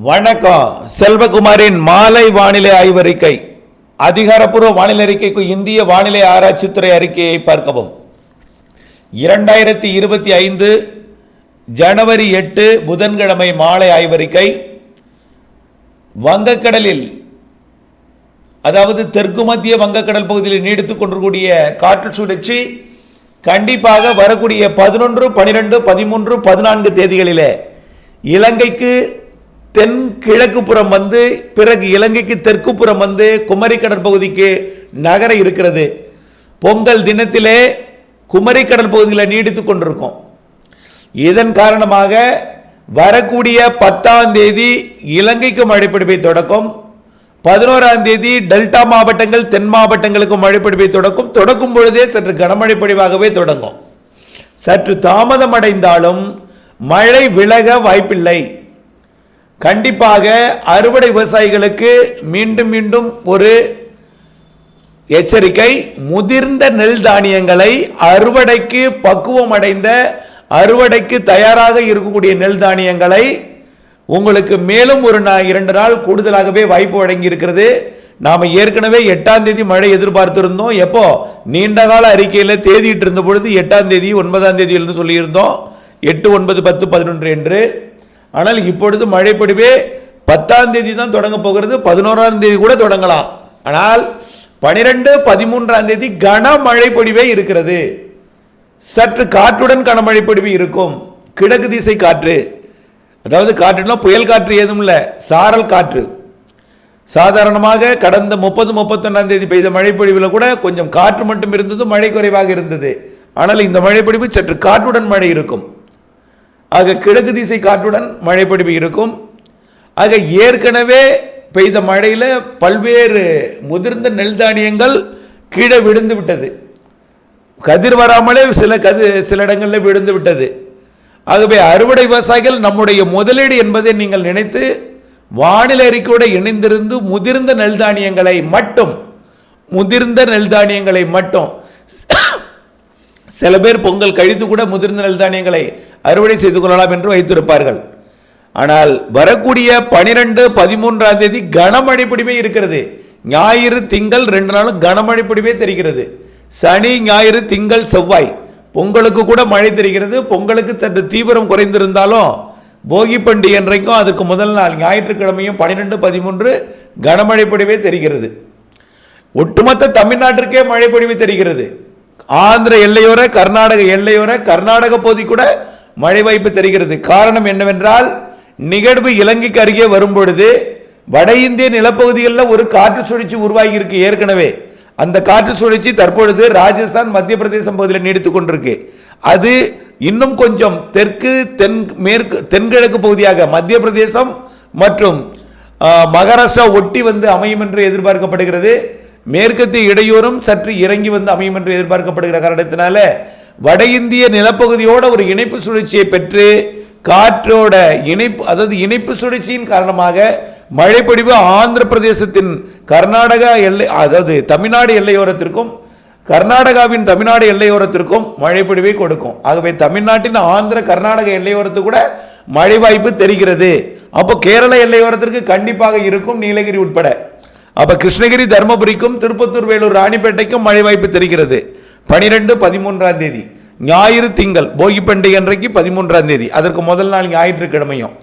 வணக்கம். செல்வகுமாரின் மாலை வானிலை ஆய்வறிக்கை. அதிகாரப்பூர்வ வானிலை அறிக்கைக்கு இந்திய வானிலை ஆராய்ச்சித்துறை அறிக்கையை பார்க்கவும். 2025 ஜனவரி 8 புதன்கிழமை மாலை ஆய்வறிக்கை. வங்கக்கடலில், அதாவது தெற்கு மத்திய வங்கக்கடல் பகுதியில் நீடித்துக் கொண்டிருக்கூடிய காற்று சுழற்சி கண்டிப்பாக வரக்கூடிய 11, 12, 13, 14 தேதிகளிலே இலங்கைக்கு தென் கிழக்கு புறம் வந்து பிறகு இலங்கைக்கு தெற்கு புறம் வந்து குமரி கடற்பகுதிக்கு நகர இருக்கிறது. பொங்கல் தினத்திலே குமரி கடல் பகுதியில் நீடித்துக் கொண்டிருக்கும். இதன் காரணமாக வரக்கூடிய 10ஆம் தேதி இலங்கைக்கு மழைப்பிடிப்பை தொடக்கும். 11ஆம் தேதி டெல்டா மாவட்டங்கள் தென் மாவட்டங்களுக்கு மழைப்பிடிப்பை தொடக்கும் பொழுதே சற்று கனமழை பொழிவாகவே தொடங்கும். சற்று தாமதம் அடைந்தாலும் மழை விலக வாய்ப்பில்லை. கண்டிப்பாக அறுவடை விவசாயிகளுக்கு மீண்டும் மீண்டும் ஒரு எச்சரிக்கை. முதிர்ந்த நெல் தானியங்களை அறுவடைக்கு பக்குவம் அடைந்த அறுவடைக்கு தயாராக இருக்கக்கூடிய நெல் தானியங்களை உங்களுக்கு மேலும் ஒரு 2 நாள் கூடுதலாகவே வாய்ப்பு வழங்கி இருக்கிறது. நாம் ஏற்கனவே 8ஆம் தேதி மழை எதிர்பார்த்திருந்தோம். எப்போ நீண்டகால அறிக்கையில் தேதிட்டு இருந்த பொழுது 8ஆம் தேதி 9ஆம் தேதி என்று சொல்லியிருந்தோம். 8, 9, 10, 11 என்று. ஆனால் இப்பொழுது மழைப்பொழிவே 10ஆம் தேதி தான் தொடங்க போகிறது. 11ஆம் தேதி கூட தொடங்கலாம். ஆனால் 12, 13ஆம் தேதி கனமழை பொழிவே இருக்கிறது. சற்று காற்றுடன் கனமழை பொழிவு இருக்கும். கிழக்கு திசை காற்று, அதாவது காற்றுனா புயல் காற்று ஏதும் இல்லை, சாரல் காற்று. சாதாரணமாக கடந்த 30, 31ஆம் தேதி பெய்த மழைப்பொழிவில் கூட கொஞ்சம் காற்று மட்டும் இருந்தது, மழை குறைவாக இருந்தது. ஆனால் இந்த மழைப்பொழிவு சற்று காற்றுடன் மழை இருக்கும். ஆக கிழக்கு திசை காற்றுடன் மழைப்பொழிவு இருக்கும். ஆக ஏற்கனவே பெய்த மழையில் பல்வேறு முதிர்ந்த நெல் தானியங்கள் கீழே விழுந்து விட்டது. கதிர் வராமலே சில இடங்களில் விழுந்து விட்டது. ஆகவே அறுவடை விவசாயிகள் நம்முடைய முதலீடு என்பதை நீங்கள் நினைத்து வானிலை அறிக்கையோடு இணைந்திருந்து முதிர்ந்த நெல் தானியங்களை மட்டும் சில பேர் பொங்கல் கழித்து கூட முதிர்ந்த நெல் தானியங்களை அறுவடை செய்து கொள்ளலாம் என்று வைத்திருப்பார்கள். ஆனால் வரக்கூடிய 12, 13ஆம் தேதி கனமழை பொழிவே இருக்கிறது. ஞாயிறு திங்கள் 2 நாளும் கனமழை பொழிவே தெரிகிறது. சனி, ஞாயிறு, திங்கள், செவ்வாய் பொங்கலுக்கு கூட மழை தெரிகிறது. பொங்கலுக்கு சற்று தீவிரம் குறைந்திருந்தாலும் போகி பண்டிகை என்றைக்கும் அதுக்கு முதல் நாள் ஞாயிற்றுக்கிழமையும் 12, 13 கனமழை பொழிவே தெரிகிறது. ஒட்டுமொத்த தமிழ்நாட்டிற்கே மழை பொழிவு தெரிகிறது. ஆந்திர எல்லையோர, கர்நாடக எல்லையோர, கர்நாடக பகுதி கூட மழை வாய்ப்பு தெரிகிறது. காரணம் என்னவென்றால், நிகழ்வு இலங்கைக்கு அருகே வரும்பொழுது வட இந்திய நிலப்பகுதிகளில் ஒரு காற்று சுழற்சி உருவாகி இருக்கு ஏற்கனவே. அந்த காற்று சுழற்சி தற்பொழுது ராஜஸ்தான், மத்திய பிரதேசம் பகுதியில் நீடித்துக் கொண்டிருக்கு. அது இன்னும் கொஞ்சம் தெற்கு தென்கிழக்கு பகுதியாக மத்திய பிரதேசம் மற்றும் மகாராஷ்டிரா ஒட்டி வந்து அமையும் என்று எதிர்பார்க்கப்படுகிறது. மேற்கத்திய இடையூறும் சற்று இறங்கி வந்து அமையும் என்று எதிர்பார்க்கப்படுகிற காரணத்தினால வட இந்திய நிலப்பகுதியோட ஒரு இணைப்பு சுழற்சியை பெற்று காற்றோட இணைப்பு, அதாவது இணைப்பு சுழற்சியின் காரணமாக மழைப்பொழிவு ஆந்திர பிரதேசத்தின் கர்நாடக எல்லை, அதாவது தமிழ்நாடு எல்லையோரத்திற்கும் கர்நாடகாவின் தமிழ்நாடு எல்லையோரத்திற்கும் மழைப்பொழிவை கொடுக்கும். ஆகவே தமிழ்நாட்டின் ஆந்திர கர்நாடக எல்லையோரத்துக்கு கூட மழை வாய்ப்பு தெரிகிறது. அப்போ கேரள எல்லையோரத்திற்கு கண்டிப்பாக இருக்கும், நீலகிரி உட்பட. அப்ப கிருஷ்ணகிரி, தர்மபுரிக்கும், திருப்பத்தூர், வேலூர், ராணிப்பேட்டைக்கும் மழை வாய்ப்பு தெரிகிறது. 12, 13ஆம் தேதி ஞாயிறு திங்கள் போகி பண்டிகை அன்றைக்கு 13ஆம் தேதி, அதற்கு முதல் நாள் ஞாயிற்றுக்கிழமையும்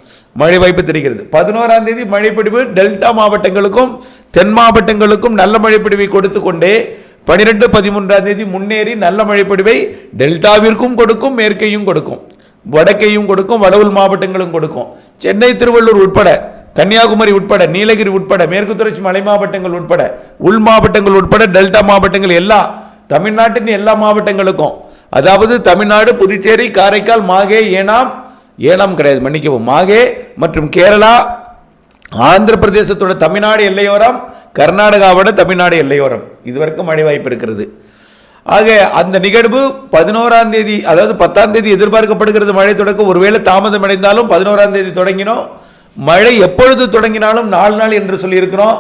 மழை வாய்ப்பு தெரிகிறது. 11ஆம் தேதி மழைப்பொழிவு டெல்டா மாவட்டங்களுக்கும் தென் மாவட்டங்களுக்கும் நல்ல மழைப்பொழிவை கொடுத்து கொண்டே 12, 13ஆம் தேதி முன்னேறி நல்ல மழைப்பொழிவை டெல்டாவிற்கும் கொடுக்கும், மேற்கையும் கொடுக்கும், வடக்கையும் கொடுக்கும், வட உள் மாவட்டங்களும் கொடுக்கும். சென்னை, திருவள்ளூர் உட்பட, கன்னியாகுமரி உட்பட, நீலகிரி உட்பட, மேற்கு தொடர்ச்சி மலை மாவட்டங்கள் உட்பட, உள் மாவட்டங்கள் உட்பட, டெல்டா மாவட்டங்கள் எல்லா தமிழ்நாட்டின் எல்லா மாவட்டங்களுக்கும், அதாவது தமிழ்நாடு, புதுச்சேரி, காரைக்கால், மாகே, ஏனாம் கிடையாது, மன்னிக்கவும், மாகே மற்றும் கேரளா, ஆந்திர பிரதேசத்தோட தமிழ்நாடு எல்லையோரம், கர்நாடகாவோட தமிழ்நாடு எல்லையோரம் இதுவரைக்கும் மழை வாய்ப்பு இருக்கிறது. ஆக அந்த நிகழ்வு 11ஆம் தேதி, அதாவது 10ஆம் தேதி எதிர்பார்க்கப்படுகிறது மழை தொடக்கம். ஒருவேளை தாமதம் அடைந்தாலும் 11ஆம் தேதி தொடங்கினோம். மழை எப்பொழுது தொடங்கினாலும் 4 நாள் என்று சொல்லியிருக்கிறோம்.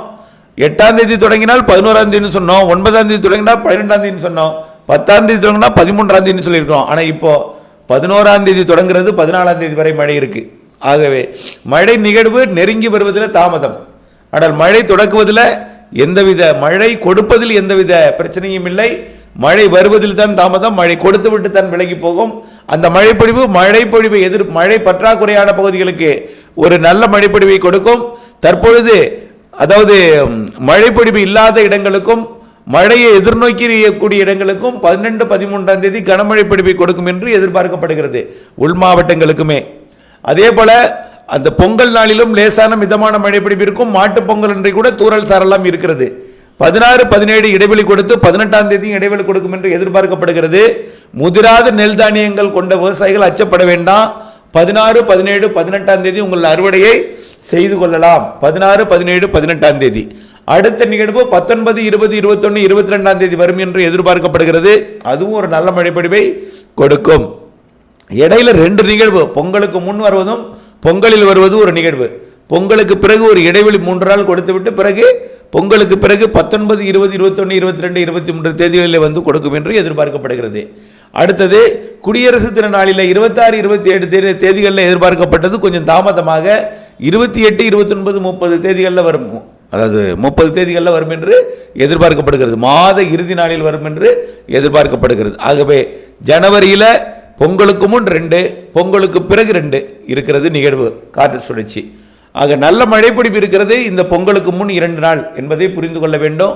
8ஆம் தேதி தொடங்கினால் 11ஆம் தேதி சொன்னோம், 9ஆம் தேதி தொடங்கினால் 12ஆம் தேதி சொன்னோம், 10ஆம் தேதி தொடங்கினா 13ஆம் தேதி சொல்லியிருக்கிறோம். ஆனால் இப்போ 11ஆம் தேதி தொடங்குறது, 14ஆம் தேதி வரை மழை இருக்கு. ஆகவே மழை நிகழ்வு நெருங்கி வருவதில் தாமதம், ஆனால் மழை தொடக்குவதில் எந்தவித மழை கொடுப்பதில் எந்தவித பிரச்சனையும் இல்லை. மழை வருவதில் தான் தாமதம், மழை கொடுத்து விட்டு தான் விலகி போகும். அந்த மழைப்பொழிவை மழை பற்றாக்குறையான பகுதிகளுக்கு ஒரு நல்ல மழைப்பொழிவை கொடுக்கும். தற்பொழுது அதாவது மழைப்பொழிவு இல்லாத இடங்களுக்கும் மழையை எதிர்நோக்கக்கூடிய இடங்களுக்கும் 12, 13ஆம் தேதி கனமழை பொழிவை கொடுக்கும் என்று எதிர்பார்க்கப்படுகிறது, உள் மாவட்டங்களுக்குமே. அதே போல அந்த பொங்கல் நாளிலும் லேசான மிதமான மழை பொழிவு இருக்கும். மாட்டுப் பொங்கல் அன்றை கூட தூறல் சாரலாம் இருக்கிறது. 16, 17 இடைவெளி கொடுத்து 18ஆம் தேதியும் இடைவெளி கொடுக்கும் என்று எதிர்பார்க்கப்படுகிறது. முதிராத நெல் தானியங்கள் கொண்ட விவசாயிகள் அச்சப்பட வேண்டாம். 16, 17, 18ஆம் தேதி உங்கள் அறுவடையை செய்து கொள்ளலாம். 16, 17, 18ஆம் தேதி. அடுத்த நிகழ்வு 19, 20, 21, 22ஆம் தேதி வரும் என்று எதிர்பார்க்கப்படுகிறது. அதுவும் ஒரு நல்ல மழைப்பொழிவை கொடுக்கும். இடையில 2 நிகழ்வு, பொங்கலுக்கு முன் வருவதும் பொங்கலில் வருவது ஒரு நிகழ்வு. பொங்கலுக்கு பிறகு ஒரு இடைவெளி 3 நாள் கொடுத்துவிட்டு பிறகு பொங்கலுக்கு பிறகு 19, 20, 21, 22, 23 தேதிகளில் வந்து கொடுக்கும் என்று எதிர்பார்க்கப்படுகிறது. அடுத்தது குடியரசு தின நாளில் 26, 27 தேதிகளில் எதிர்பார்க்கப்பட்டது கொஞ்சம் தாமதமாக 28, 29, 30 தேதிகளில் வரும். அதாவது 30 தேதிகளில் வரும் என்று எதிர்பார்க்கப்படுகிறது. மாத இறுதி நாளில் வரும் என்று எதிர்பார்க்கப்படுகிறது. ஆகவே ஜனவரியில் பொங்கலுக்கு முன் 2, பொங்கலுக்கு பிறகு 2 இருக்கிறது நிகழ்வு காற்று சுழற்சி. ஆக நல்ல மழைப்பொழிவு இருக்கிறது இந்த பொங்கலுக்கு முன் 2 நாள் என்பதை புரிந்து கொள்ள வேண்டும்.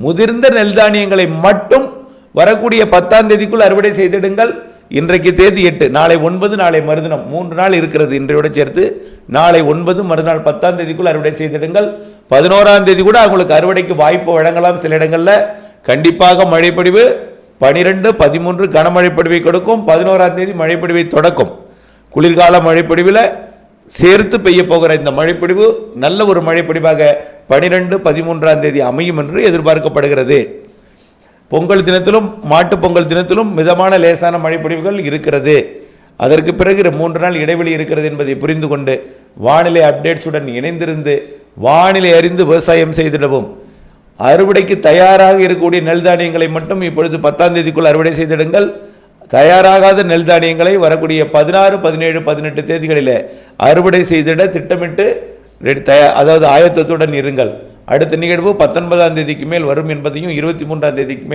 முதிர்ந்த நெல் தானியங்களை மட்டும் வரக்கூடிய 10ஆம் தேதிக்குள் அறுவடை செய்திடுங்கள். இன்றைக்கு தேதி 8, நாளை 9, நாளை மறுதினம் 3 நாள் இருக்கிறது. இன்றையோட சேர்த்து நாளை 9, மறுநாள் 10ஆம் தேதிக்குள் அறுவடை செய்திடுங்கள். 11ஆம் தேதி கூட அவங்களுக்கு அறுவடைக்கு வாய்ப்பு வழங்கலாம். சில இடங்களில் கண்டிப்பாக மழைப்பொழிவு 12, 13 கனமழைப்பொழிவை கொடுக்கும். 11ஆம் தேதி மழைப்பொழிவை தொடக்கும். குளிர்கால மழைப்பொழிவில் சேர்த்து பெய்ய போகிற இந்த மழைப்பொழிவு நல்ல ஒரு மழைப்பொழிவாக 12, 13ஆம் தேதி அமையும் என்று எதிர்பார்க்கப்படுகிறது. பொங்கல் தினத்திலும் மாட்டுப் பொங்கல் தினத்திலும் மிதமான லேசான மழைப்பொழிவுகள் இருக்கிறது. அதற்கு பிறகு 3 நாள் இடைவெளி இருக்கிறது என்பதை புரிந்து கொண்டு வானிலை அப்டேட்ஸுடன் இணைந்திருந்து வானிலை அறிந்து விவசாயம் செய்திடவும். அறுவடைக்கு தயாராக இருக்கக்கூடிய நெல் தானியங்களை மட்டும் இப்பொழுது 10ஆம் தேதிக்குள் அறுவடை செய்திடுங்கள். தயாராகாத நெல் தானியங்களை வரக்கூடிய 16, 17, 18 தேதிகளில் அறுவடை செய்திட திட்டமிட்டு அதாவது ஆயத்தத்துடன் இருங்கள். அடுத்த நிகழ்வு 19ஆம் தேதிக்கு மேல் வரும் என்பதையும் 23ஆம் தேதிக்கு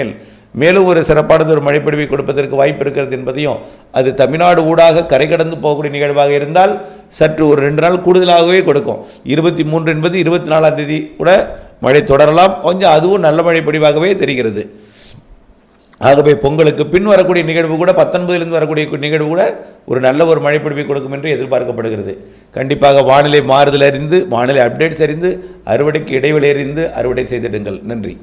மேலும் ஒரு சிறப்பானது ஒரு மழைப்பொழிவை கொடுப்பதற்கு வாய்ப்பு இருக்கிறது என்பதையும், அது தமிழ்நாடு ஊடாக கரை கடந்து போகக்கூடிய நிகழ்வாக இருந்தால் சற்று ஒரு 2 நாள் கூடுதலாகவே கொடுக்கும். 23 என்பது 24ஆம் தேதி கூட மழை தொடரலாம். கொஞ்சம் அதுவும் நல்ல மழைப்பொழிவாகவே தெரிகிறது. ஆகவே பொங்கலுக்கு பின் வரக்கூடிய நிகழ்வு கூட 19லிருந்து வரக்கூடிய நிகழ்வு கூட ஒரு நல்ல ஒரு மழைப்பொழிவை கொடுக்கும் என்று எதிர்பார்க்கப்படுகிறது. கண்டிப்பாக வானிலை மாறுதல் அறிந்து வானிலை அப்டேட்ஸ் அறிந்து அறுவடைக்கு இடைவெளி அறிந்து அறுவடை செய்திடுங்கள். நன்றி.